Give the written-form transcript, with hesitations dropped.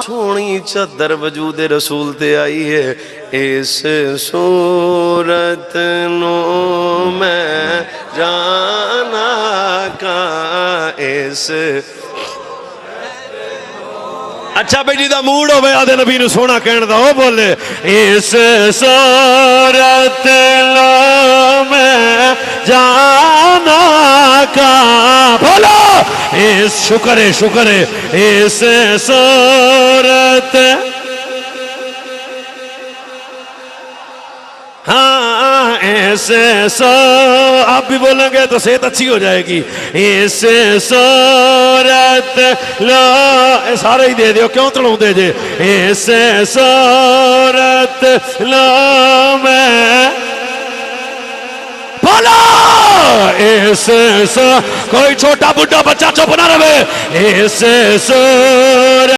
सोनी चादर वजूद रसूल ते आई है। इस सूरत नो मैं जाना का इस अच्छा भाई जिदा मूड होवे आदे नबी नू सोना कहण दा ओ बोले इस सूरत नो मैं जाना का बोलो इस शुक्र है इस सूरत हाँ ऐसे आप भी बोलेंगे तो सेहत अच्छी हो जाएगी। इस सूरत लो सारे ही दे दियो क्यों तड़ाउंदे जे। इस सूरत लो मैं बोलो इस कोई छोटा बुढ़ा बच्चा चुप ना रहे। इस सूरत